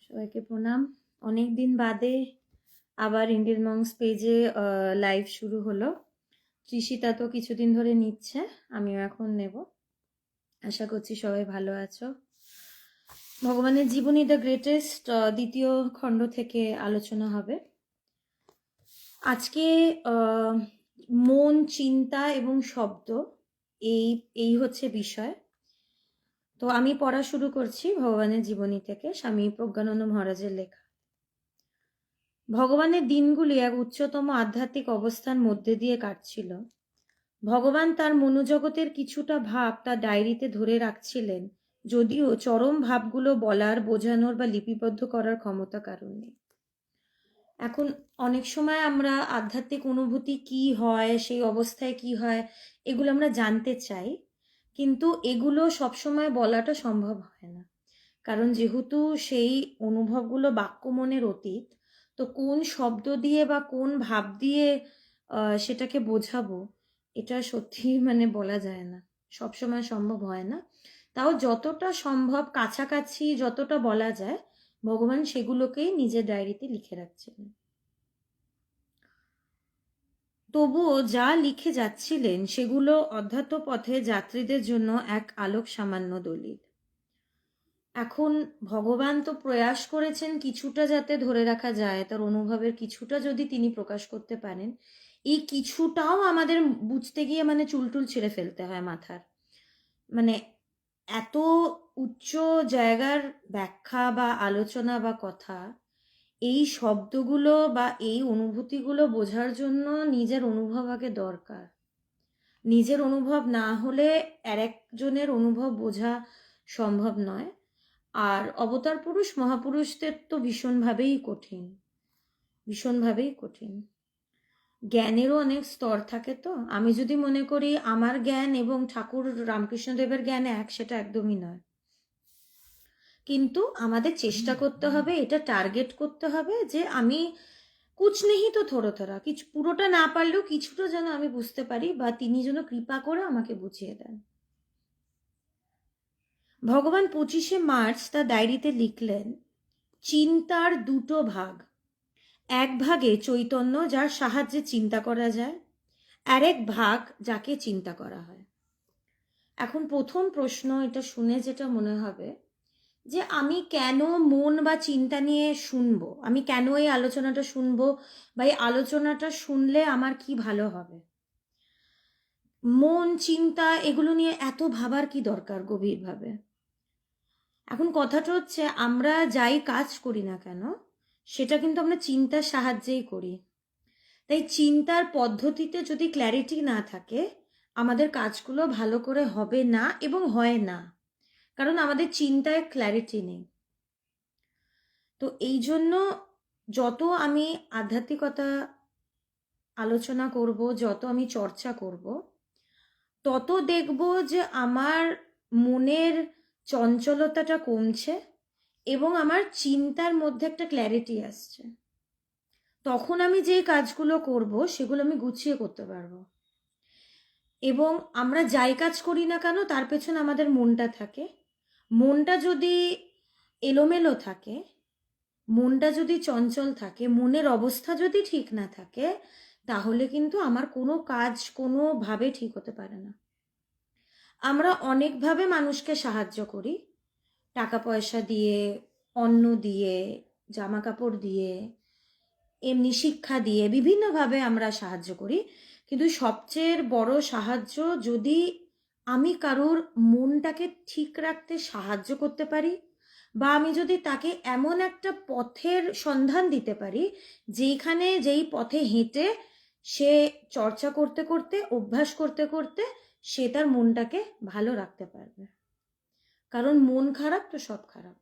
সবাইকে প্রণাম। অনেক দিন বাদে আবার ইন্ডিয়ান মংস পেজে লাইভ শুরু হলো। তৃষিতা তো কিছুদিন ধরে নিচ্ছে, আমিও এখন নেব। আশা করছি সবাই ভালো আছো। ভগবানের জীবনী দ্য গ্রেটেস্ট দ্বিতীয় খণ্ড থেকে আলোচনা হবে আজকে। মন, চিন্তা এবং শব্দ, এই হচ্ছে বিষয়। তো আমি পড়া শুরু করছি ভগবানের জীবনী থেকে, স্বামী প্রজ্ঞানন্দ মহারাজের লেখা। ভগবানের দিনগুলি এক উচ্চতম আধ্যাত্মিক অবস্থার মধ্যে দিয়ে কাটছিল। ভগবান তার মনোজগতের কিছুটা ভাব তার ডায়েরিতে ধরে রাখছিলেন, যদিও চরম ভাবগুলো বলার, বোঝানোর বা লিপিবদ্ধ করার ক্ষমতা কারণ নেই। এখন অনেক সময় আমরা আধ্যাত্মিক অনুভূতি কি হয়, সেই অবস্থায় কি হয়, এগুলো আমরা জানতে চাই, কিন্তু এগুলো সবসময় বলাটা সম্ভব হয় না। কারণ যেহেতু সেই অনুভবগুলো বাক্য মনের অতীত, তো কোন শব্দ দিয়ে বা কোন ভাব দিয়ে সেটাকে বোঝাবো, এটা সত্যি বলা যায় না, সবসময় সম্ভব হয় না। তাও যতটা সম্ভব কাছাকাছি যতটা বলা যায়, ভগবান সেগুলোকেই নিজের ডায়েরিতে লিখে রাখছিলেন। তবুও যা লিখে যাচ্ছিলেন সেগুলো অধ্যাত্ম পথে যাত্রীদের জন্য এক আলোক সামান্য দলিল। এখন ভগবান তো প্রয়াস করেছেন কিছুটা যাতে ধরে রাখা যায়, তার অনুভবের কিছুটা যদি তিনি প্রকাশ করতে পারেন, এই কিছুটাও আমাদের বুঝতে গিয়ে চুলটুল ছেড়ে ফেলতে হয় মাথার। এত উচ্চ জায়গার ব্যাখ্যা বা আলোচনা বা কথা, এই শব্দগুলো বা এই অনুভূতিগুলো বোঝার জন্য নিজের অনুভব আগে দরকার। নিজের অনুভব না হলে আর একজনের অনুভব বোঝা সম্ভব নয়। আর অবতার পুরুষ মহাপুরুষদের তো ভীষণভাবেই কঠিন। জ্ঞানেরও অনেক স্তর থাকে। তো আমি যদি মনে করি আমার জ্ঞান এবং ঠাকুর রামকৃষ্ণদেবের জ্ঞান এক, সেটা একদমই নয়। কিন্তু আমাদের চেষ্টা করতে হবে, এটা টার্গেট করতে হবে যে আমি কুছ নেই তো থোড়া কিছু, পুরোটা না পারলেও কিছুটা যেন আমি বুঝতে পারি, বা তিনি যেন কৃপা করে আমাকে বুঝিয়ে দেন। ভগবান 25শে মার্চ তার ডায়েরিতে লিখলেন, চিন্তার দুটো ভাগ। এক ভাগে চৈতন্য, যার সাহায্যে চিন্তা করা যায়, আর এক ভাগ যাকে চিন্তা করা হয়। এখন প্রথম প্রশ্ন, এটা শুনে যেটা মনে হবে যে আমি কেন মন বা চিন্তা নিয়ে শুনবো, আমি কেন এই আলোচনাটা শুনবো, বা এই আলোচনাটা শুনলে আমার কি ভালো হবে। মন, চিন্তা এগুলো নিয়ে এত ভাবার কি দরকার গভীরভাবে? এখন কথাটা হচ্ছে, আমরা যাই কাজ করি না কেন সেটা কিন্তু আমরা চিন্তার সাহায্যেই করি। তাই চিন্তার পদ্ধতিতে যদি ক্ল্যারিটি না থাকে, আমাদের কাজগুলো ভালো করে হবে না এবং হয় না, কারণ আমাদের চিন্তায় ক্ল্যারিটি নেই। তো এই জন্য যত আমি আধ্যাত্মিকতা আলোচনা করব, যত আমি চর্চা করব, তত দেখব যে আমার মনের চঞ্চলতাটা কমছে এবং আমার চিন্তার মধ্যে একটা ক্ল্যারিটি আসছে। তখন আমি যে কাজগুলো করব সেগুলো আমি গুছিয়ে করতে পারবো। এবং আমরা যাই কাজ করি না কেন তার পেছনে আমাদের মনটা থাকে। মনটা যদি এলোমেলো থাকে, মনটা যদি চঞ্চল থাকে, মনের অবস্থা যদি ঠিক না থাকে, তাহলে কিন্তু আমার কোনো কাজ কোনোভাবে ঠিক হতে পারে না। আমরা অনেকভাবে মানুষকে সাহায্য করি, টাকা পয়সা দিয়ে, অন্ন দিয়ে, জামা কাপড় দিয়ে, এমনি শিক্ষা দিয়ে, বিভিন্নভাবে আমরা সাহায্য করি। কিন্তু সবচেয়ে বড় সাহায্য, যদি আমি কারোর মনটাকে ঠিক রাখতে সাহায্য করতে পারি, বা আমি যদি তাকে এমন একটা পথের সন্ধান দিতে পারি যেখানে, যেই পথে হেঁটে সে চর্চা করতে করতে, অভ্যাস করতে করতে সে তার মনটাকে ভালো রাখতে পারবে। কারণ মন খারাপ তো সব খারাপ।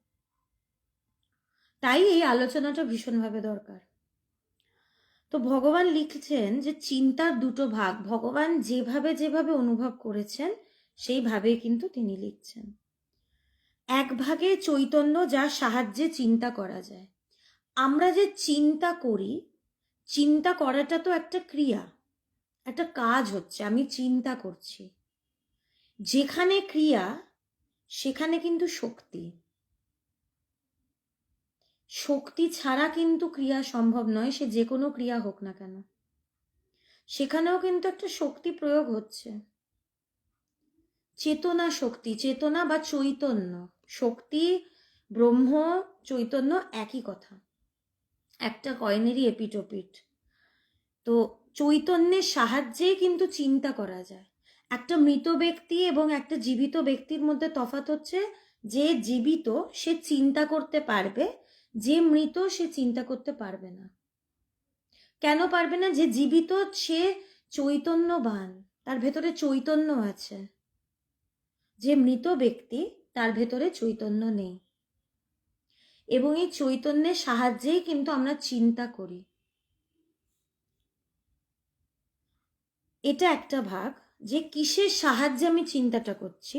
তাই এই আলোচনাটা ভীষণভাবে দরকার। তো ভগবান লিখছেন যে চিন্তার দুটো ভাগ। ভগবান যেভাবে যেভাবে অনুভব করেছেন সেইভাবেই কিন্তু তিনি লিখছেন। এক ভাগে চৈতন্য, যার সাহায্যে চিন্তা করা যায়। আমরা যে চিন্তা করি, চিন্তা করাটা তো একটা ক্রিয়া, একটা কাজ হচ্ছে, আমি চিন্তা করছি। যেখানে ক্রিয়া সেখানে কিন্তু শক্তি। শক্তি ছাড়া কিন্তু ক্রিয়া সম্ভব নয়, সে যে কোনো ক্রিয়া হোক না কেন। সেখানেও কিন্তু একটা শক্তি প্রয়োগ হচ্ছে। চেতনা শক্তি, চেতনা বা চৈতন্য, শক্তি ব্রহ্ম চৈতন্য একই কথা, একটা কয়েনেরই এপিটোপিট। তো চৈতন্যের সাহায্যেই কিন্তু চিন্তা করা যায়। একটা মৃত ব্যক্তি এবং একটা জীবিত ব্যক্তির মধ্যে তফাৎ হচ্ছে, যে জীবিত সে চিন্তা করতে পারবে, যে মৃত সে চিন্তা করতে পারবে না। কেন পারবে না? যে জীবিত সে চৈতন্যবান, তার ভেতরে চৈতন্য আছে। যে মৃত ব্যক্তি তার ভেতরে চৈতন্য নেই, এবং এই চৈতন্যের সাহায্যেই কিন্তু আমরা চিন্তা করি। এটা একটা ভাগ, যে কিসের সাহায্যে আমি চিন্তাটা করছি।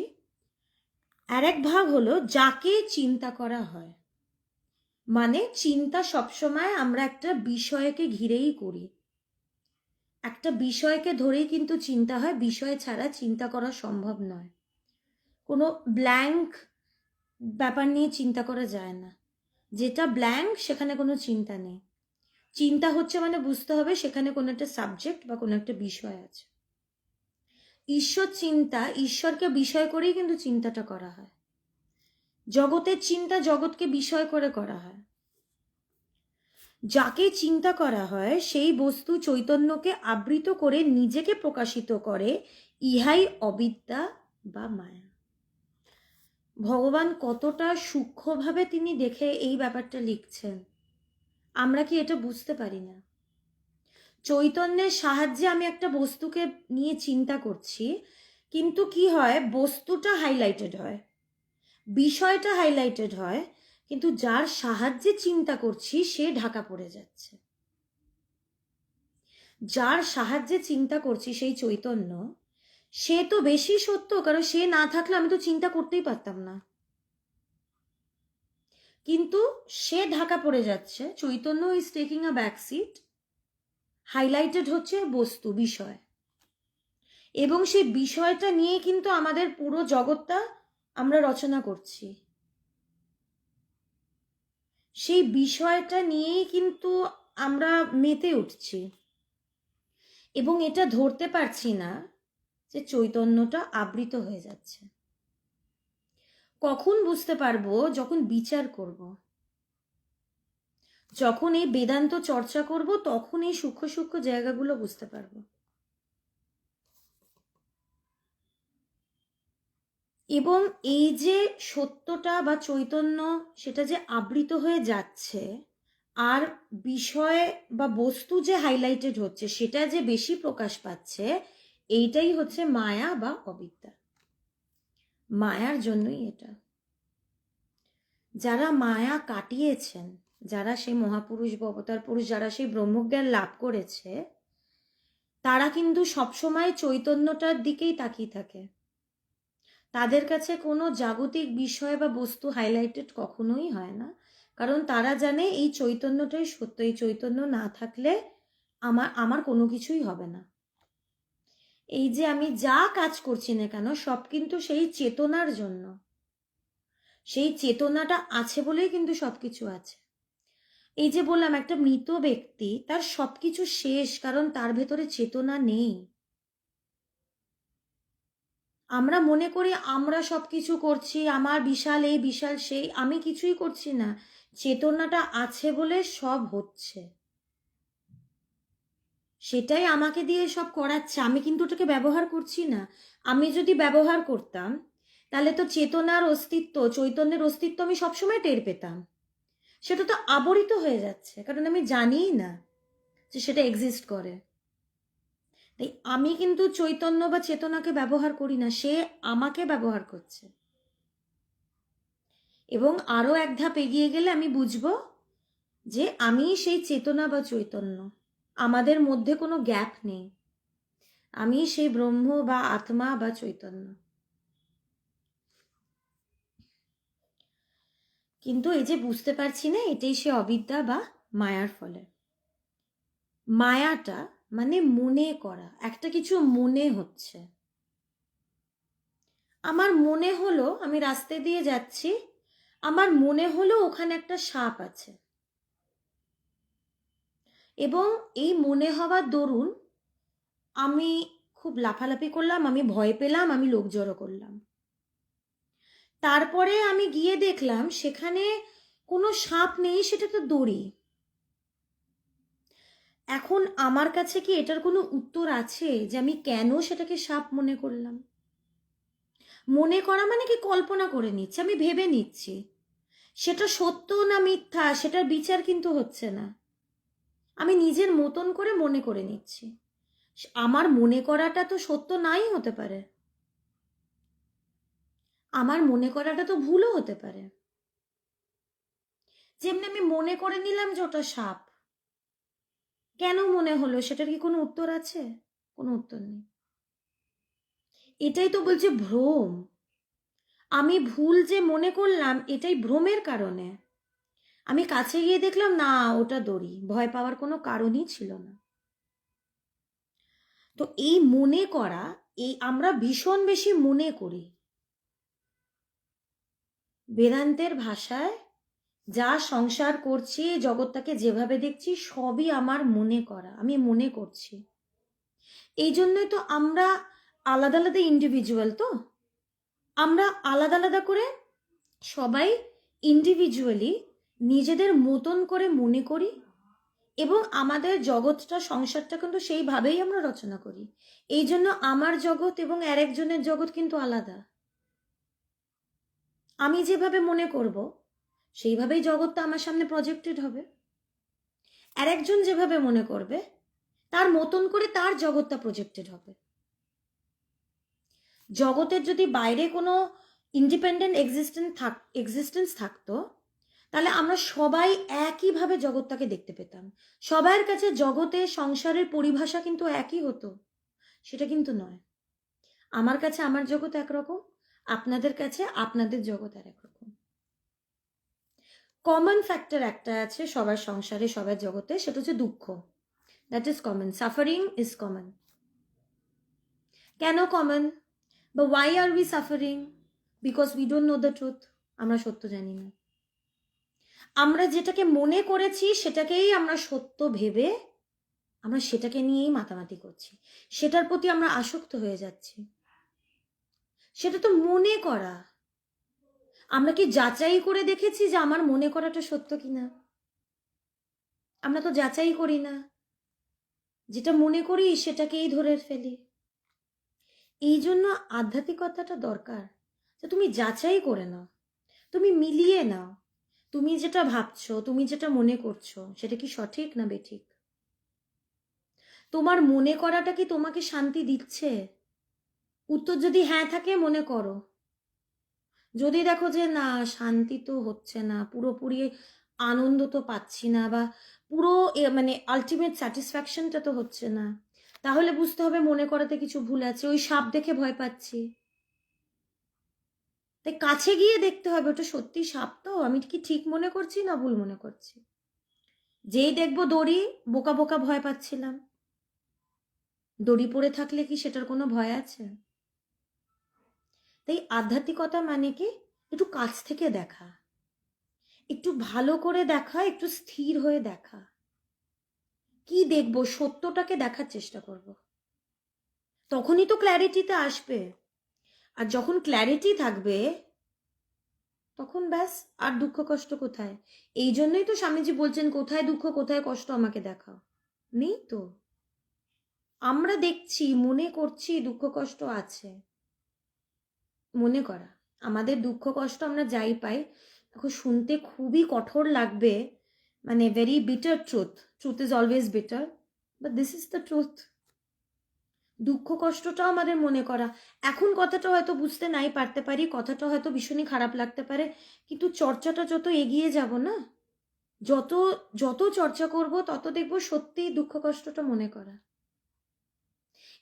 আর এক ভাগ হলো যাকে চিন্তা করা হয়, মানে চিন্তা সবসময় আমরা একটা বিষয়কে ঘিরেই করি, একটা বিষয়কে ধরেই কিন্তু চিন্তা হয়, বিষয় ছাড়া চিন্তা করা সম্ভব নয়। কোনো ব্ল্যাঙ্ক ব্যাপার নিয়ে চিন্তা করা যায় না। যেটা ব্ল্যাঙ্ক সেখানে কোনো চিন্তা নেই। চিন্তা হচ্ছে মানে বুঝতে হবে সেখানে কোনো একটা সাবজেক্ট বা কোনো একটা বিষয় আছে। ঈশ্বর চিন্তা, ঈশ্বরকে বিষয় করেই কিন্তু চিন্তাটা করা হয়। জগতের চিন্তা জগৎকে বিষয় করে করা হয়। যাকে চিন্তা করা হয় সেই বস্তু চৈতন্যকে আবৃত করে নিজেকে প্রকাশিত করে, ইহাই অবিদ্যা বা মায়া। ভগবান কতটা সূক্ষ্মভাবে তিনি দেখে এই ব্যাপারটা লিখছেন, আমরা কি এটা বুঝতে পারি না? চৈতন্যের সাহায্যে আমি একটা বস্তুকে নিয়ে চিন্তা করছি, কিন্তু কি হয়, বস্তুটা হাইলাইটেড হয়, বিষয়টা হাইলাইটেড হয়, কিন্তু যার সাহায্যে চিন্তা করছি সে ঢাকা পড়ে যাচ্ছে। যার সাহায্যে চিন্তা করছি সেই চৈতন্য, সে তো বেশি সত্য, কারণ সে না থাকলে আমি তো চিন্তা করতেই পারতাম না। কিন্তু সে ঢাকা পড়ে যাচ্ছে, চৈতন্য is taking a back seat, highlighted হচ্ছে বস্তু, বিষয়, এবং সেই বিষয়টা নিয়ে কিন্তু আমাদের পুরো জগৎটা আমরা রচনা করছি। সেই বিষয়টা নিয়েই কিন্তু আমরা মেতে উঠছি, এবং এটা ধরতে পারছি না যে চৈতন্যটা আবৃত হয়ে যাচ্ছে। কখন বুঝতে পারবো? যখন বিচার করব, যখন এই বেদান্ত চর্চা করব, তখন এই সূক্ষ্ম সূক্ষ্ম জায়গাগুলো বুঝতে পারবো। এবং এই যে সত্যটা বা চৈতন্য, সেটা যে আবৃত হয়ে যাচ্ছে, আর বিষয় বা বস্তু যে হাইলাইটেড হচ্ছে, সেটা যে বেশি প্রকাশ পাচ্ছে, এইটাই হচ্ছে মায়া বা অবিদ্যা। মায়ার জন্যই এটা। যারা মায়া কাটিয়েছেন, যারা সেই মহাপুরুষ বা অবতার পুরুষ, যারা সেই ব্রহ্মজ্ঞান লাভ করেছে, তারা কিন্তু সবসময় চৈতন্যটার দিকেই তাকিয়ে থাকে। তাদের কাছে কোনো জাগতিক বিষয় বা বস্তু হাইলাইটেড কখনোই হয় না, কারণ তারা জানে এই চৈতন্যটাই সত্য, এই চৈতন্য না থাকলে আমার কোনো কিছুই হবে না। এই যে আমি যা কাজ করছি না কেন, সব কিন্তু সেই চেতনার জন্য। সেই চেতনাটা আছে বলেই কিন্তু সবকিছু আছে। এই যে বললাম, একটা মৃত ব্যক্তি, তার সবকিছু শেষ, কারণ তার ভেতরে চেতনা নেই। আমরা মনে করি আমরা সবকিছু করছি, আমার বিশাল এই বিশাল সেই, আমি কিছুই করছি না। চেতনাটা আছে বলে সব হচ্ছে, সেটাই আমাকে দিয়ে সব করাচ্ছে, আমি কিন্তু ওটাকে ব্যবহার করছি না। আমি যদি ব্যবহার করতাম, তাহলে তো চেতনার অস্তিত্ব, চৈতন্যের অস্তিত্ব আমি সবসময় টের পেতাম। সেটা তো আবরিত হয়ে যাচ্ছে, কারণ আমি জানিই না যে সেটা এক্সিস্ট করে। তাই আমি কিন্তু চৈতন্য বা চেতনাকে ব্যবহার করি না, সে আমাকে ব্যবহার করছে। এবং আরো এক ধাপ এগিয়ে গেলে আমি বুঝবো যে আমি সেই চেতনা বা চৈতন্য, আমাদের মধ্যে কোনো গ্যাপ নেই, আমি সেই ব্রহ্ম বা আত্মা বা চৈতন্য। কিন্তু এই যে বুঝতে পারছি না, এটাই সে অবিদ্যা বা মায়ার ফলে। মায়াটা মানে মনে করা, একটা কিছু মনে হচ্ছে। আমার মনে হলো আমি রাস্তা দিয়ে যাচ্ছি, আমার মনে হলো ওখানে একটা সাপ আছে, এবং এই মনে হওয়ার দরুন আমি খুব লাফালাফি করলাম, আমি ভয় পেলাম, আমি লোক জড়ো করলাম। তারপরে আমি গিয়ে দেখলাম সেখানে কোনো সাপ নেই, সেটা তো দড়ি। এখন আমার কাছে কি এটার কোনো উত্তর আছে যে আমি কেন সেটাকে সাপ মনে করলাম? মনে করা মানে কি কল্পনা করে নিচ্ছি, আমি ভেবে নিচ্ছি। সেটা সত্য না মিথ্যা সেটার বিচার কিন্তু হচ্ছে না, আমি নিজের মতন করে মনে করে নিচ্ছি। আমার মনে করাটা তো সত্য নাই হতে পারে, আমার মনে করাটা তো ভুলও হতে পারে। যেমনি আমি মনে করে নিলাম যে ওটা সাপ, কেন মনে হলো সেটার কি কোনো উত্তর আছে? কোনো উত্তর নেই। এটাই তো বলছে ভ্রম। আমি ভুল যে মনে করলাম এটাই ভ্রমের কারণে। আমি কাছে গিয়ে দেখলাম না ওটা দড়ি, ভয় পাওয়ার কোনো কারণই ছিল না। তো এই মনে করা, এই আমরা ভীষণ বেশি মনে করি। বেদান্তের ভাষায় যা সংসার করছি, জগৎটাকে যেভাবে দেখছি, সবই আমার মনে করা, আমি মনে করছি। এই জন্যই তো আমরা আলাদা আলাদা ইন্ডিভিজুয়াল, তো আমরা আলাদা আলাদা করে সবাই ইন্ডিভিজুয়ালি নিজেদের মতন করে মনে করি, এবং আমাদের জগৎটা, সংসারটা কিন্তু সেইভাবেই আমরা রচনা করি। এই জন্য আমার জগৎ এবং আর একজনের জগৎ কিন্তু আলাদা। আমি যেভাবে মনে করব সেইভাবেই জগৎটা আমার সামনে প্রজেক্টেড হবে। আর একজন যেভাবে মনে করবে তার মতন করে তার জগৎটা প্রজেক্টেড হবে। জগতের যদি বাইরে কোনো ইন্ডিপেন্ডেন্ট এক্সিস্টেন্স থাকতো, তাহলে আমরা সবাই একইভাবে জগৎটাকে দেখতে পেতাম, সবার কাছে জগতে সংসারের পরিভাষা কিন্তু একই হতো। সেটা কিন্তু নয়। আমার কাছে আমার জগৎ একরকম, আপনাদের কাছে আপনাদের জগৎ আর একরকম। কমন ফ্যাক্টর একটা আছে সবার সংসারে, সবার জগতে, সেটা হচ্ছে দুঃখ। That is common, suffering is common. কেন কমন? বা why are we suffering? Because we don't know the truth. আমরা সত্য জানি না। আমরা যেটাকে মনে করেছি সেটাকেই আমরা সত্য ভেবে আমরা সেটাকে নিয়েই মাতামাতি করছি, সেটার প্রতি আমরা আসক্ত হয়ে যাচ্ছি। সেটা তো মনে করা। আমরা কি যাচাই করে দেখেছি যে আমার মনে করাটা সত্য কিনা? আমরা তো যাচাই করি না, যেটা মনে করি সেটাকেই ধরে ফেলি। এই জন্য আধ্যাত্মিকতাটা দরকার, যে তুমি যাচাই করে নাও, তুমি মিলিয়ে নাও, তুমি যেটা ভাবছো, তুমি যেটা মনে করছো, সেটা কি সঠিক না বেঠিক? তোমার মনে করাটা কি তোমাকে শান্তি দিচ্ছে? উত্তর যদি হ্যাঁ থাকে মনে করো। যদি দেখো যে না, শান্তি তো হচ্ছে না, পুরোপুরি আনন্দ তো পাচ্ছি না, বা পুরো মানে আলটিমেট স্যাটিসফ্যাকশনটা তো হচ্ছে না, তাহলে বুঝতে হবে মনে করাতে কিছু ভুল আছে। ওই সাপ দেখে ভয় পাচ্ছি, তাই কাছে গিয়ে দেখতে হবে ওটা সত্যি সাপ তো, আমি কি ঠিক মনে করছি না ভুল মনে করছি। যেই দেখবো দড়ি, বোকা বোকা ভয় পাচ্ছিলাম। দড়ি পড়ে থাকলে কি সেটার কোনো ভয় আছে? তাই আধ্যাত্মিকতা মানে কি একটু কাছ থেকে দেখা, একটু ভালো করে দেখা, একটু স্থির হয়ে দেখা। কি দেখবো? সত্যটাকে দেখার চেষ্টা করব, তখনই তো ক্ল্যারিটিতে আসবে। আর যখন ক্ল্যারিটি থাকবে তখন ব্যাস, আর দুঃখ কষ্ট কোথায়? এই জন্যই তো স্বামীজি বলছেন কোথায় দুঃখ কোথায় কষ্ট আমাকে দেখাও। নেই তো, আমরা দেখছি, মনে করছি দুঃখ কষ্ট আছে। মনে করা, আমাদের দুঃখ কষ্ট আমরা যাই পাই, এখন শুনতে খুবই কঠোর লাগবে, মানে very bitter truth, truth is always bitter, but this is the truth. দুঃখ কষ্টটাও আমাদের মনে করা। এখন কথাটা হয়তো বুঝতে নাই পারতে পারি, কথাটা হয়তো ভীষণই খারাপ লাগতে পারে, কিন্তু চর্চাটা যত এগিয়ে যাব না, যত যত চর্চা করব তত দেখব সত্যি দুঃখ কষ্টটা মনে করা।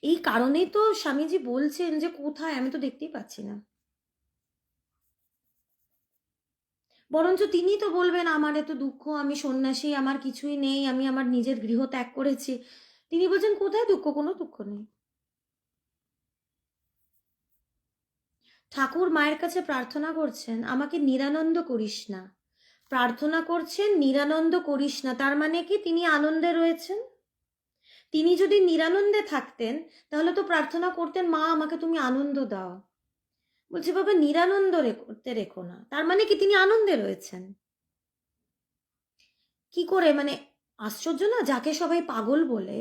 এই কারণেই তো স্বামীজি বলছেন যে কোথায়, আমি তো দেখতেই পাচ্ছি না। বরঞ্চ তিনি তো বলবেন আমার এত দুঃখ, আমি সন্ন্যাসী, আমার কিছুই নেই, আমি আমার নিজের গৃহ ত্যাগ করেছি। তিনি বলছেন কোথায় দুঃখ? কোনো দুঃখ নেই। ঠাকুর মায়ের কাছে প্রার্থনা করছেন, আমাকে নিরানন্দ করিস না। প্রার্থনা করছেন নিরানন্দ করিস না, তার মানে কি তিনি আনন্দে রয়েছেন? তিনি যদি নিরানন্দে থাকতেন তাহলে তো প্রার্থনা করতেন, মা আমাকে তুমি আনন্দ দাও। বলছে বাবা নিরানন্দ করতে রেখো না, তার মানে কি তিনি আনন্দে রয়েছেন? কি করে, মানে আশ্চর্য না? যাকে সবাই পাগল বলে,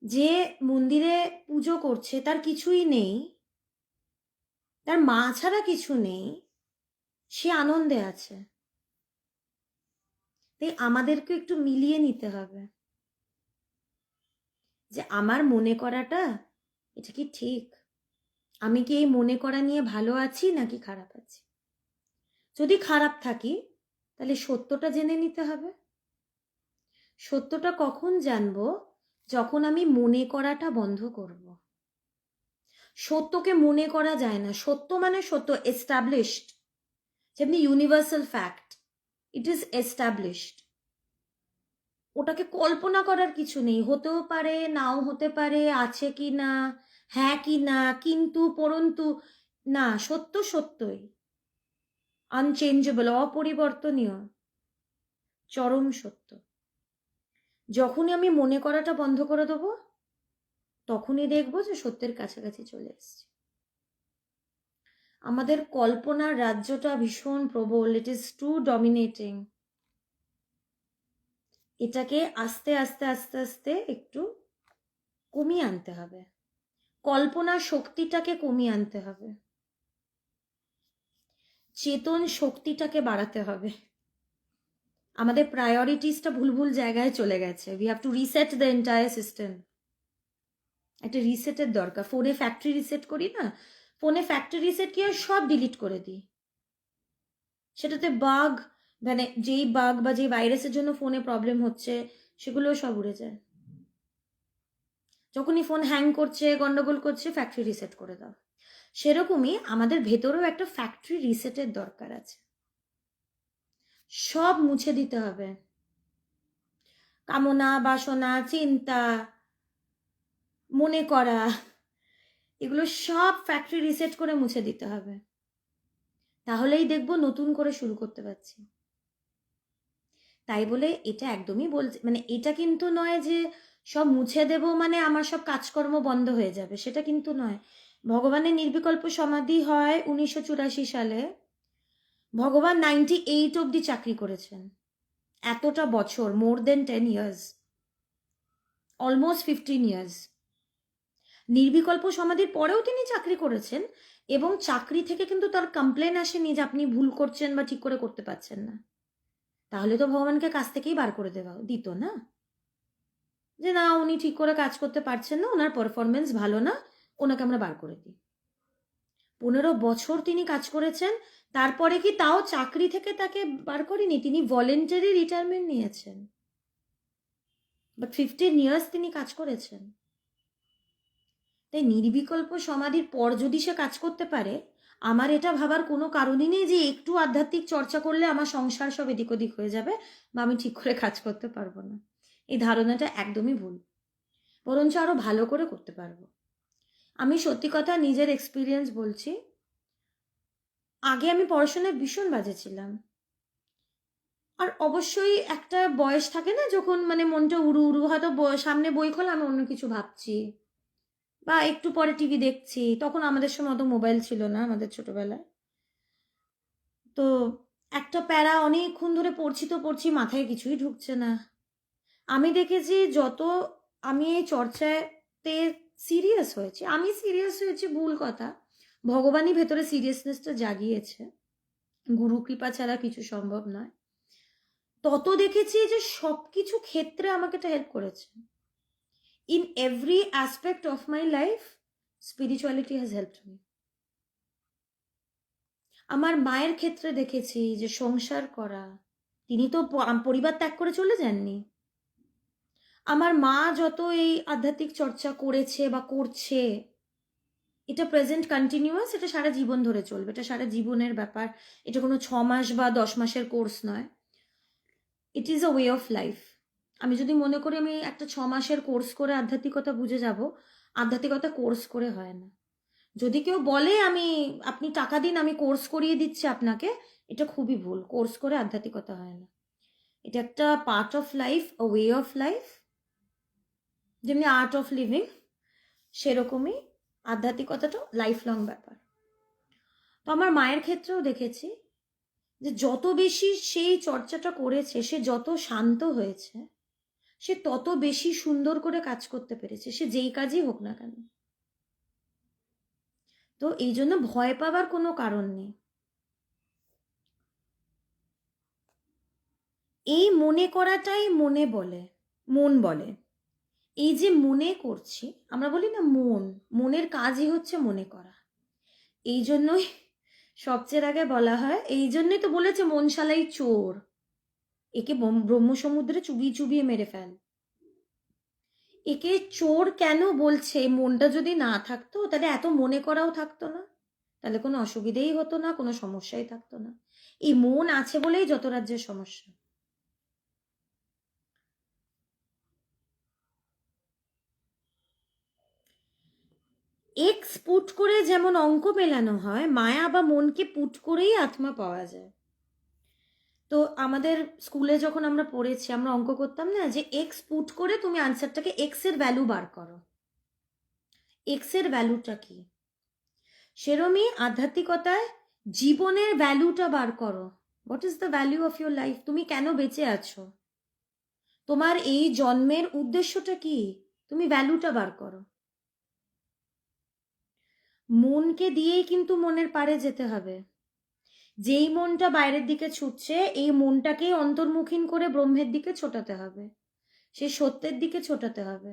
যে মন্দিরে পুজো করছে তার কিছুই নেই, তার মা ছাড়া কিছু নেই, সে আনন্দে আছে। তাই আমাদেরকে একটু মিলিয়ে নিতে হবে যে আমার মনে করাটা এটা কি ঠিক, আমি কি এই মনে করা নিয়ে ভালো আছি নাকি খারাপ আছি। যদি খারাপ থাকি তাহলে সত্যটা জেনে নিতে হবে। সত্যটা কখন জানবো? যখন আমি মনে করাটা বন্ধ করব। সত্যকে মনে করা যায় না, সত্য মানে সত্য, এস্টাবলিশড, যেমনি universal fact, it is established. ওটাকে কল্পনা করার কিছু নেই, হতেও পারে নাও হতে পারে, আছে কি না, হ্যাঁ কি না, কিন্তু পরন্তু না, সত্য সত্যই, আনচেঞ্জেবল, অপরিবর্তনীয়, চরম সত্য। যখনই আমি মনে করাটা বন্ধ করে দেবো তখনই দেখবো যে সত্যের কাছাকাছি চলে এসেছি। আমাদের কল্পনার রাজ্যটা ভীষণ প্রবল, ইট ইজ টু ডমিনেটিং। এটাকে আস্তে আস্তে আস্তে আস্তে একটু কমিয়ে আনতে হবে, কল্পনার শক্তিটাকে কমিয়ে আনতে হবে, চেতন শক্তিটাকে বাড়াতে হবে। আমাদের প্রায়োরিটিসটা ভুল ভুল জায়গায় চলে গেছে। We have to reset the entire system. একটা রিসেটের দরকার। ফোনে ফ্যাক্টরি রিসেট করি না, ফোনে ফ্যাক্টরি রিসেট কি হয়, সব ডিলিট করে দিই। সেটাতে বাগ, মানে যেই বাগ বা যেই ভাইরাসের জন্য ফোনে প্রবলেম হচ্ছে সেগুলো সব উড়ে যায়। যখনই ফোন হ্যাং করছে, গন্ডগোল করছে, ফ্যাক্টরি রিসেট করে দাও। সেরকমই আমাদের ভেতরেও একটা ফ্যাক্টরি রিসেটের দরকার আছে। সব মুছে দিতে হবে, কামনা, বাসনা, চিন্তা, মনে করা, এগুলো সব ফ্যাক্টরি রিসেট করে মুছে দিতে হবে। তাহলেই দেখবো নতুন করে শুরু করতে পারছি। তাই বলে এটা একদমই বলছে, মানে এটা কিন্তু নয় যে সব মুছে দেব মানে আমার সব কাজকর্ম বন্ধ হয়ে যাবে, সেটা কিন্তু নয়। ভগবানের নির্বিকল্প সমাধি হয় 1984 সালে। ভগবান 98 অব্দি চাকরি করেছেন, এতটা বছর, মোর দেন 10 ইয়ার্স, অলমোস্ট 15 ইয়ার্স। নির্বিকল্প সমাধির পরেও তিনি চাকরি করেছেন, এবং চাকরি থেকে কিন্তু তার কমপ্লেন আসেনি যে আপনি ভুল করছেন বা ঠিক করে করতে পারছেন না। তাহলে তো ভগবানকে কাজ থেকেই বার করে দেওয়া দিত না, যে না উনি ঠিক করে কাজ করতে পারছেন না, ওনার পারফরমেন্স ভালো না, ওনাকে আমরা বার করে দিই। 15 বছর তিনি কাজ করেছেন, তারপরে কি তাও চাকরি থেকে তাকে বার করেনি, তিনি ভলেন্টারি রিটায়ারমেন্ট নিয়েছেন, বাট 15 ইয়ার্স তিনি কাজ করেছেন। তাই নির্বিকল্প সমাধির পর যদি সে কাজ করতে পারে, আমার এটা ভাবার কোনো কারণই নেই যে একটু আধ্যাত্মিক চর্চা করলে আমার সংসার সব এদিক ওদিক হয়ে যাবে বা আমি ঠিক করে কাজ করতে পারবো না। এই ধারণাটা একদমই ভুল, বরঞ্চ আরো ভালো করে করতে পারবো। আমি সত্যি কথা নিজের এক্সপিরিয়েন্স বলছি, আগে আমি পড়াশোনায় ভীষণ বাজে ছিলাম। আর অবশ্যই একটা বয়স থাকে না যখন মানে মনটা উড়ু উড়ু, হয়তো সামনে বই খোলা আমি অন্য কিছু ভাবছি, বা একটু পরে টিভি দেখছি। তখন আমাদের সময় অত মোবাইল ছিল না, আমাদের ছোটবেলায়। তো একটা প্যারা অনেকক্ষণ ধরে পড়ছি তো পড়ছি, মাথায় কিছুই ঢুকছে না। আমি দেখেছি যত আমি এই চর্চাতে সিরিয়াস হয়েছি, আমি সিরিয়াস হয়েছি ভুল কথা, ভগবানই ভেতরে সিরিয়াসনেসটা জাগিয়েছে, গুরু কৃপা ছাড়া কিছু সম্ভব নয়। তত দেখেছি যে সবকিছু ক্ষেত্রে আমাকে এটা হেল্প করেছে। In every aspect of my life spirituality has helped me. আমার মায়ের ক্ষেত্রে দেখেছি যে সংসার করা, তিনি তো পরিবার ত্যাগ করে চলে যাননি। আমার মা যত এই আধ্যাত্মিক চর্চা করেছে বা করছে, এটা প্রেজেন্ট কন্টিনিউয়াস, এটা সারা জীবন ধরে চলবে, এটা সারা জীবনের ব্যাপার। এটা কোনো 6 মাস বা 10 মাসের কোর্স নয়, it is a way of life. আমি যদি মনে করি আমি একটা 6 মাসের কোর্স করে আধ্যাত্মিকতা বুঝে যাব, আধ্যাত্মিকতা কোর্স করে হয় না। যদি কেউ বলে আপনি টাকা দিন আমি কোর্স করিয়ে দিচ্ছি আপনাকে, এটা খুবই ভুল। কোর্স করে আধ্যাত্মিকতা হয় না। এটা একটা part of life, way of life, যেমনি আর্ট অফ লিভিং, সেরকমই আধ্যাত্মিকতাটাও লাইফ লং ব্যাপার। তো আমার মায়ের ক্ষেত্রেও দেখেছি যে যত বেশি সেই চর্চাটা করেছে, সে যত শান্ত হয়েছে, সে তত বেশি সুন্দর করে কাজ করতে পেরেছে, সে যেই কাজই হোক না কেন। তো এই জন্য ভয় পাওয়ার কোনো কারণ নেই। এই মনে করাটাই মন বলে। এই যে মনে করছি, আমরা বলি না মনের কাজই হচ্ছে মনে করা। এই জন্যই সবচেয়ে আগে বলা হয়, এই জন্যই তো বলেছে মনশালাই চোর, একে ব্রহ্ম সমুদ্রে চুবিয়ে চুবিয়ে মেরে ফেল। একে চোর কেন বলছে? মনটা যদি না থাকতো তাহলে এত মনে করাও থাকতো না, তাহলে কোনো অসুবিধেই হতো না, কোনো সমস্যাই থাকতো না। এই মন আছে বলেই যত রাজ্যের সমস্যা। এক্স পুট করে যেমন অঙ্ক মেলানো হয়, মায়া বা মনকে পুট করেই আত্মা পাওয়া যায়। তো আমাদের স্কুলে যখন আমরা পড়েছি, আমরা অঙ্ক করতাম না যে এক্স পুট করে তুমি আনসারটাকে এক্স এর ভ্যালু বার করো। এক্স এর ভ্যালুটা কি? সেরমই আধ্যাত্মিকতায় জীবনের ভ্যালুটা বার করো। What is the value of your life? তুমি কেন বেঁচে আছো? তোমার এই জন্মের উদ্দেশ্যটা কি? তুমি ভ্যালুটা বার করো। মনকে দিয়েই কিন্তু মনের পারে যেতে হবে। যেই মনটা বাইরের দিকে ছুটছে, এই মনটাকেই অন্তর্মুখীন করে ব্রহ্মের দিকে ছোটাতে হবে, সে সত্যের দিকে ছোটাতে হবে।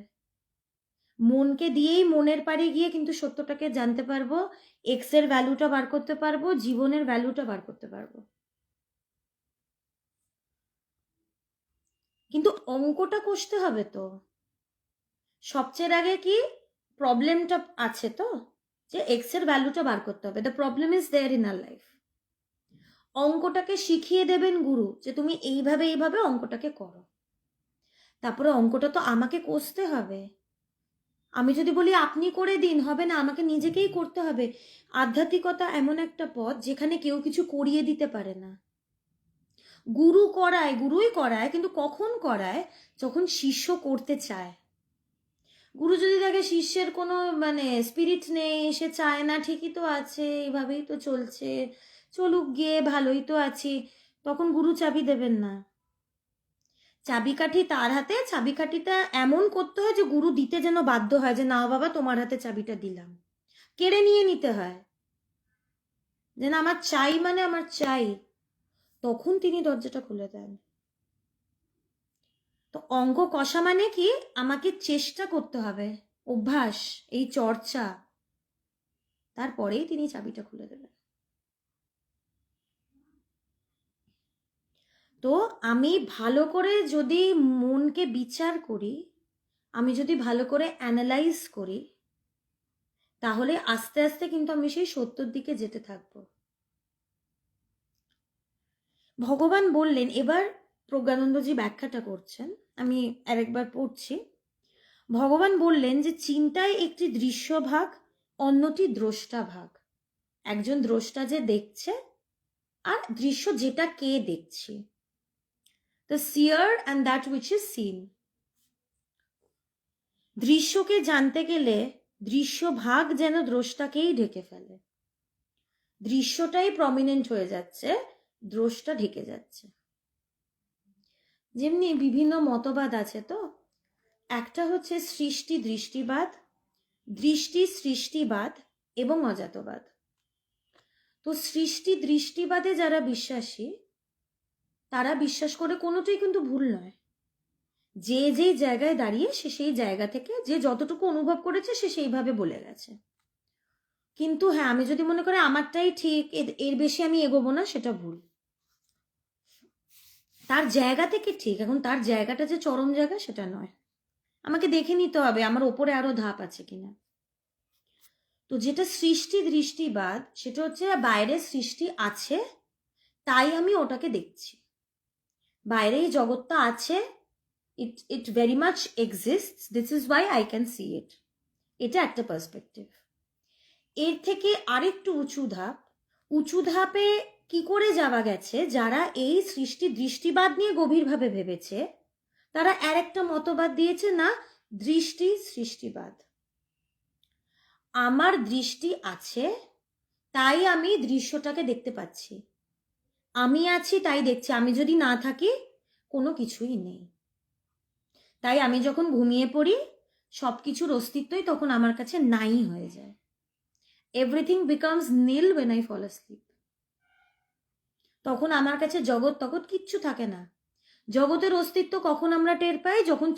মনকে দিয়েই মনের পারে গিয়ে কিন্তু সত্যটাকে জানতে পারবো, এক্স এর ভ্যালুটা বার করতে পারবো, জীবনের ভ্যালুটা বার করতে পারবো। কিন্তু অঙ্কটা কষতে হবে তো। সবচেয়ে আগে কি প্রবলেমটা আছে তো, যে এক্স এর ভ্যালুটা বার করতে হবে। The problem is there in our life. অঙ্কটাকে শিখিয়ে দেবেন গুরু, যে তুমি এইভাবে এইভাবে অঙ্কটাকে করো। তারপরে অঙ্কটা তো আমাকে কষতে হবে। আমি যদি বলি আপনি করে দিন, হবে না, আমাকে নিজেকেই করতে হবে। আধ্যাত্মিকতা এমন একটা পথ যেখানে কেউ কিছু করিয়ে দিতে পারে না। গুরুই করায়, কিন্তু কখন করায়? যখন শিষ্য করতে চায়। গুরু যদি দেখে শিষ্যের কোনো স্পিরিট নেই, সে চায় না, ঠিকই তো আছে, এইভাবেই তো চলছে, চলুক গিয়ে, ভালোই তো আছি, তখন গুরু চাবি দেবেন না। চাবিকাঠি তার হাতে, চাবিকাঠিটা এমন করতে হয় যে গুরু দিতে যেন বাধ্য হয়, যে না বাবা তোমার হাতে চাবিটা দিলাম। কেড়ে নিয়ে নিতে হয়, যে না আমার চাই, আমার চাই, তখন তিনি দরজাটা খুলে দেন। তো অঙ্ক কষা মানে কি? আমাকে চেষ্টা করতে হবে, অভ্যাস, এই চর্চা, তারপরেই তিনি চাবিটা খুলে দেবেন। তো আমি ভালো করে যদি মনকে বিচার করি, আমি যদি ভালো করে অ্যানালাইজ করি, তাহলে আস্তে আস্তে কিন্তু আমি সেই সত্যর দিকে যেতে থাকবো। ভগবান বললেন, এবার প্রজ্ঞানন্দজি ব্যাখ্যাটা করছেন, আমি আরেকবার পড়ছি। ভগবান বললেন যে চিন্তায় একটি দৃশ্য ভাগ, অন্যটি দ্রষ্টা ভাগ। একজন দ্রষ্টা যে দেখছে, আর দৃশ্য যেটা কে দেখছি। The seer and that which is seen. দৃশ্যকে জানতে গেলে দৃশ্য ভাগ যেন দ্রষ্টাকেই ঢেকে ফেলে। দৃশ্যটাই প্রমিনেন্ট হয়ে যাচ্ছে, দ্রষ্টা ঢেকে যাচ্ছে। যেমনি বিভিন্ন মতবাদ আছে তো, একটা হচ্ছে সৃষ্টি দৃষ্টিবাদ, দৃষ্টি সৃষ্টিবাদ এবং অজাতবাদ। তো সৃষ্টি দৃষ্টিবাদে যারা বিশ্বাসী, তারা বিশ্বাস করে কোনোটাই কিন্তু ভুল নয়। যে যেই জায়গায় দাঁড়িয়ে সে সেই জায়গা থেকে যে যতটুকু অনুভব করেছে সে সেইভাবে বলে গেছে। কিন্তু হ্যাঁ, আমি যদি মনে করি আমারটাই ঠিক, এর বেশি আমি এগোবো না, সেটা ভুল। তার জায়গা থেকে ঠিক, এখন তার জায়গাটা যে চরম জায়গা সেটা নয়, আমাকে দেখে নিতে হবে আমার ওপরে আরো ধাপ আছে কিনা। তো যেটা সৃষ্টি দৃষ্টিবাদ, সেটা হচ্ছে বাইরে সৃষ্টি আছে, তাই আমি ওটাকে দেখছি। বাইরে এই জগৎটা আছে, it very much exists, this is why I can see it. এটা একটা পার্সপেক্টিভ। এর থেকে আরেকটু উঁচু ধাপে কি করে যাওয়া গেছে, যারা এই সৃষ্টি দৃষ্টিবাদ নিয়ে গভীরভাবে ভেবেছে, তারা আর একটা মতবাদ দিয়েছে, না দৃষ্টি সৃষ্টিবাদ। আমার দৃষ্টি আছে তাই আমি দৃশ্যটাকে দেখতে পাচ্ছি, আমি আছি তাই দেখছি, আমি যদি না থাকি কোনো কিছুই নেই। তাই আমি যখন ঘুমিয়ে পড়ি সব কিছুর অস্তিত্বই তখন আমার কাছে নাই হয়ে যায়। Everything becomes nil when I fall asleep। তখন আমার কাছে জগৎ কিচ্ছু থাকে না। জগতের অস্তিত্ব কখন আমরা টের পাই, যখন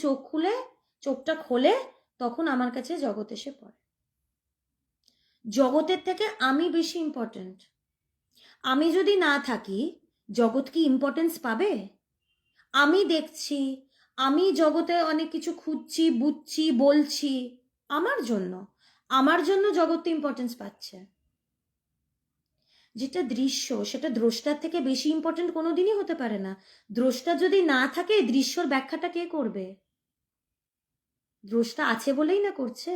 চোখটা খোলে তখন আমার কাছে জগৎ এসে পড়ে। জগতের থেকে আমি বেশি ইম্পর্টেন্ট। আমি যদি না থাকি জগৎ কি ইম্পর্টেন্স পাবে? আমি দেখছি, আমি জগতে অনেক কিছু খুঁজছি, বুঝছি, বলছি আমার জন্য জগৎ ইম্পর্টেন্স পাচ্ছে। যেটা দৃশ্য সেটা দ্রষ্টার থেকে বেশি ইম্পর্টেন্ট কোনোদিনই হতে পারে না। দ্রষ্টা যদি না থাকে দৃশ্যর ব্যাখ্যাটা কে করবে? দ্রষ্টা আছে বলেই না করছে।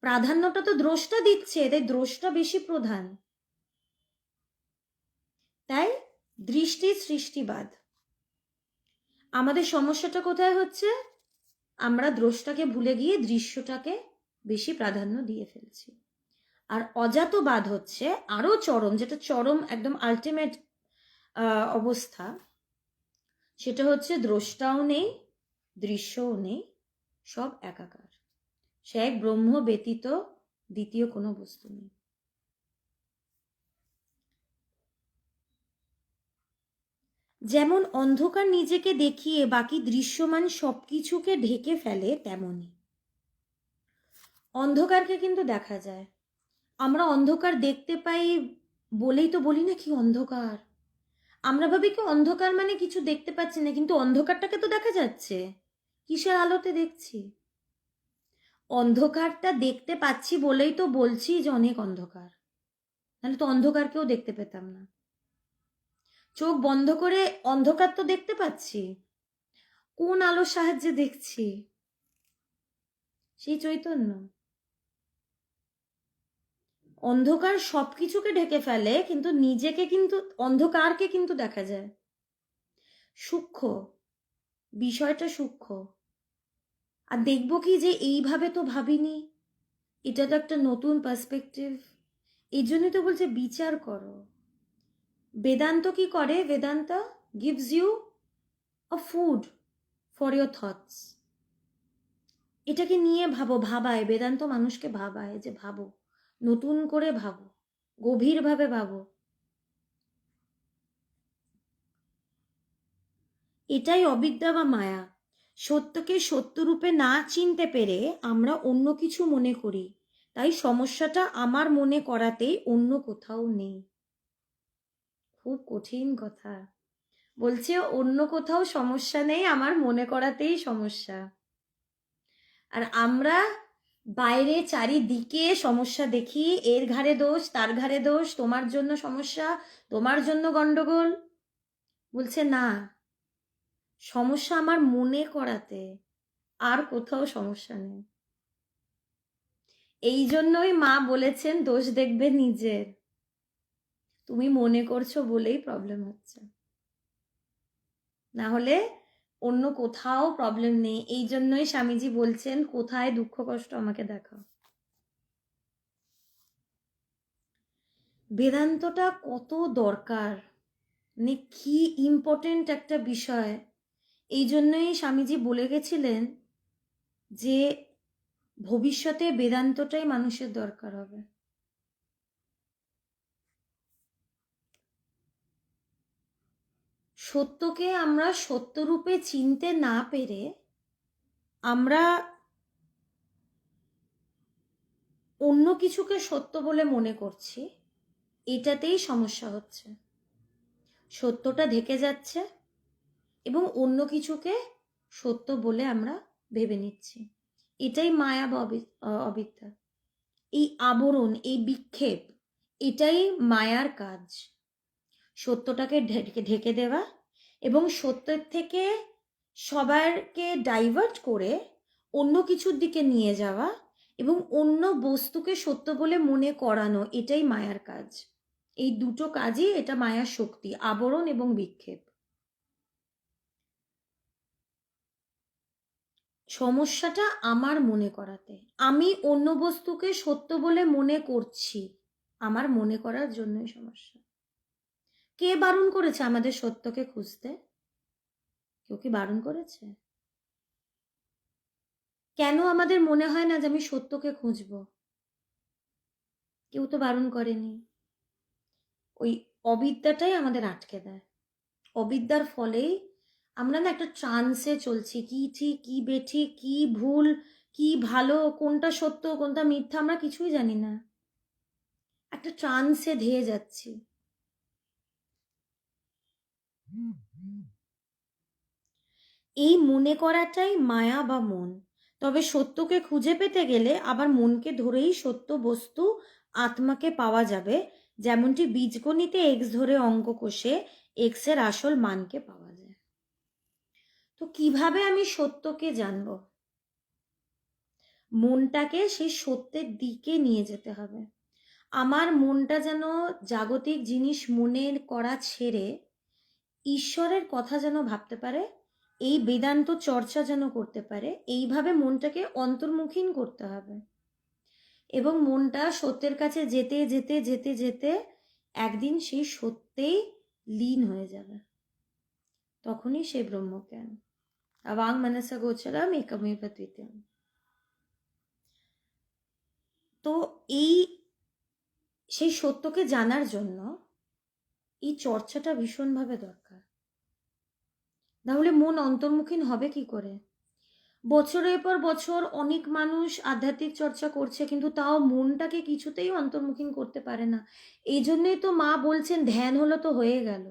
প্রাধান্যটা তো দ্রষ্টা দিচ্ছে, তাই দ্রষ্টা বেশি প্রধান। তাই দৃষ্টি সৃষ্টিবাদ। আমাদের সমস্যাটা কোথায় হচ্ছে? আমরা দ্রষ্টাকে ভুলে গিয়ে দৃশ্যটাকে বেশি প্রাধান্য দিয়ে ফেলছি। আর অজাতবাদ হচ্ছে আরো চরম, যেটা চরম একদম আলটিমেট অবস্থা। সেটা হচ্ছে দ্রষ্টাও নেই, দৃশ্যও নেই, সব একাকার। সে এক ব্রহ্ম ব্যতীত দ্বিতীয় কোনো বস্তু নেই। যেমন অন্ধকার নিজেকে দেখিয়ে বাকি দৃশ্যমান সবকিছুকে ঢেকে ফেলে, তেমনি অন্ধকারকে কিন্তু দেখা যায়। আমরা অন্ধকার দেখতে পাই বলেই তো বলি না কি অন্ধকার। আমরা ভাবি কি অন্ধকার মানে কিছু দেখতে পাচ্ছি না, কিন্তু অন্ধকারটাকে তো দেখা যাচ্ছে। কিসের আলোতে দেখছি? অন্ধকারটা দেখতে পাচ্ছি বলেই তো বলছি যে অনেক অন্ধকার, নাহলে তো অন্ধকারকেও দেখতে পেতাম না। চোখ বন্ধ করে অন্ধকার তো দেখতে পাচ্ছি, কোন আলোর সাহায্যে দেখছি? সেই চৈতন্য। অন্ধকার সবকিছুকে ঢেকে ফেলে, কিন্তু নিজেকে কিন্তু, অন্ধকারকে কিন্তু দেখা যায়। সূক্ষ্ম বিষয়টা, সূক্ষ্ম। আর দেখবো কি যে এইভাবে তো ভাবিনি, এটা তো একটা নতুন পার্সপেক্টিভ। এই জন্যই তো বলছে বিচার করো। বেদান্ত কি করে? Vedanta gives you a food for your thoughts. এটাকে নিয়ে ভাবায় বেদান্ত মানুষকে, ভাবায় যে ভাবো, নতুন করে ভাবো, গভীরভাবে ভাবো। এটাই অবিদ্যা বা মায়া। সত্যকে সত্যরূপে না চিনতে পেরে আমরা অন্য কিছু মনে করি, তাই সমস্যাটা আমার মনে করাতেই, অন্য কোথাও নেই। খুব কঠিন কথা বলছে, অন্য কোথাও সমস্যা নেই, আমার মনে করাতেই সমস্যা। আর আমরা বাইরে চারিদিকে সমস্যা দেখি, এর ঘাড়ে দোষ, তার ঘাড়ে দোষ, তোমার জন্য সমস্যা, তোমার জন্য গন্ডগোল। বলছে না, সমস্যা আমার মনে করাতে, আর কোথাও সমস্যা নেই। এই জন্যই মা বলেছেন দোষ দেখবে নিজের, তুমি মনে করছো বলেই প্রবলেম হচ্ছে, না হলে অন্য কোথাও প্রবলেম নেই। এই জন্যই স্বামীজি বলছেন কোথায় দুঃখ কষ্ট আমাকে দেখাও। বেদান্তটা কত দরকার, মানে কি ইম্পর্টেন্ট একটা বিষয়। এই জন্যই স্বামীজি বলে গেছিলেন যে ভবিষ্যতে বেদান্তটাই মানুষের দরকার হবে। সত্যকে আমরা সত্যরূপে চিনতে না পেরে আমরা অন্য কিছুকে সত্য বলে মনে করছি, এটাতেই সমস্যা হচ্ছে। সত্যটা ঢেকে যাচ্ছে এবং অন্য কিছুকে সত্য বলে আমরা ভেবে নিচ্ছি। এটাই মায়া বা অবিদ্যা। এই আবরণ, এই বিক্ষেপ, এটাই মায়ার কাজ। সত্যটাকে ঢেকে দেওয়া এবং সত্যের থেকে সবাইকে ডাইভার্ট করে অন্য কিছুর দিকে নিয়ে যাওয়া, এবং অন্য বস্তুকে সত্য বলে মনে করানো, এটাই মায়ার কাজ। এই দুটো কাজই এটা মায়ার শক্তি, আবরণ এবং বিক্ষেপ। সমস্যাটা আমার মনে করাতে, আমি অন্য বস্তুকে সত্য বলে মনে করছি, আমার মনে করার জন্যই সমস্যা। কে বারণ করেছে আমাদের সত্যকে খুঁজতে? কেউ কি বারণ করেছে? কেন আমাদের মনে হয় না যে আমি সত্যকে খুঁজব? কেউ তো বারণ করেনি। ওই অবিদ্যাটাই আমাদের আটকে দেয়। অবিদ্যার ফলেই আমরা না একটা ট্রান্সে চলছি, কি ঠিক কি বেঠিক, কি ভুল কি ভালো, কোনটা সত্য কোনটা মিথ্যা আমরা কিছুই জানি না, একটা ট্রান্সে ধেয়ে যাচ্ছি। এই মনে করাটাই মায়া বা মন। তবে সত্যকে খুঁজে পেতে গেলে আবার মনকে ধরেই সত্য বস্তু আত্মাকে পাওয়া যাবে, যেমনটি বীজগণিতে এক্স ধরে অঙ্ক কষে এক্স এর আসল মানকে পাওয়া যায়। তো কিভাবে আমি সত্যকে জানব? মনটাকে সেই সত্যের দিকে নিয়ে যেতে হবে। আমার মনটা যেন জাগতিক জিনিস মনের করা ছেড়ে ঈশ্বরের কথা যেন ভাবতে পারে, এই বেদান্ত চর্চা যেন করতে পারে। এইভাবে মনটাকে অন্তর্মুখীন করতে হবে এবং মনটা সত্যের কাছে যেতে যেতে যেতে যেতে একদিন সেই সত্যেই লীন হয়ে যাবে। তখনই সে ব্রহ্মজ্ঞান। আবাং মনসা গোচরম একমেব দ্বিতীয়ম। তো এই সেই সত্যকে জানার জন্য এই চর্চাটা ভীষণভাবে দরকার। তাহলে মন অন্তর্মুখীন হবে কি করে? বছরের পর বছর অনেক মানুষ আধ্যাত্মিক চর্চা করছে, কিন্তু তাও মনটাকে কিছুতেই অন্তর্মুখীন করতে পারে না। এই জন্যই তো মা বলছেন ধ্যান হলো তো হয়ে গেল।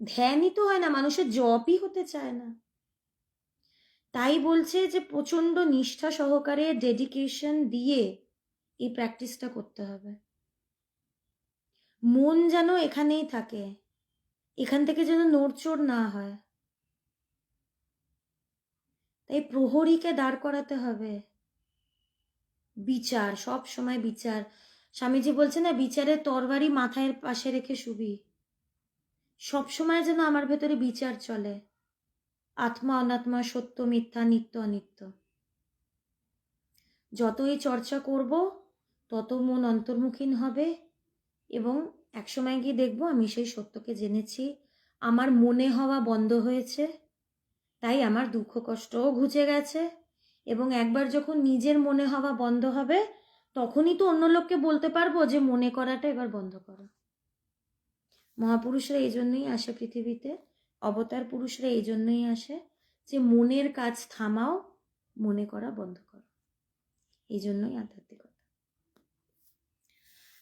ধ্যানই তো হয় না, মানুষের জপই হতে চায় না। তাই বলছে যে প্রচন্ড নিষ্ঠা সহকারে ডেডিকেশন দিয়ে এই প্র্যাকটিসটা করতে হবে। মন যেন এখানেই থাকে, এখান থেকে যেন নড়চড় না হয়। তাই প্রহরীকে দাঁড় করাতে হবে। বিচার, সব সময় বিচার। স্বামীজি বলছে না, বিচারের তরবারি মাথায় পাশে রেখে শুবি। সব সময় যেন আমার ভেতরে বিচার চলে, আত্মা অনাত্মা, সত্য মিথ্যা, নিত্য অনিত্য। যত এই চর্চা করব তত মন অন্তর্মুখীন হবে এবং একসময় গিয়ে দেখবো আমি সেই সত্যকে জেনেছি, আমার মনে হওয়া বন্ধ হয়েছে, তাই আমার দুঃখ কষ্টও ঘুচে গেছে। এবং একবার যখন নিজের মনে হওয়া বন্ধ হবে, তখনই তো অন্য লোককে বলতে পারবো যে মনে করাটা এবার বন্ধ করো। মহাপুরুষরা এই জন্যই আসে পৃথিবীতে, অবতার পুরুষরা এই জন্যই আসে যে মনের কাজ থামাও, মনে করা বন্ধ করো। এই জন্যই আধ্যাত্মিকতা।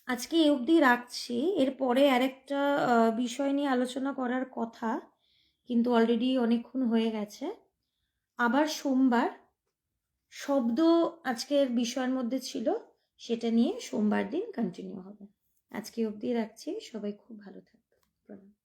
আজকে এই অবধি রাখছি। এরপরে আরেকটা বিষয় নিয়ে আলোচনা করার কথা, কিন্তু অলরেডি অনেকক্ষণ হয়ে গেছে। আবার সোমবার শব্দ আজকের বিষয়ের মধ্যে ছিল, সেটা নিয়ে সোমবার দিন কন্টিনিউ হবে। আজকে অবধি রাখছি। সবাই খুব ভালো থাকবে। প্রণাম।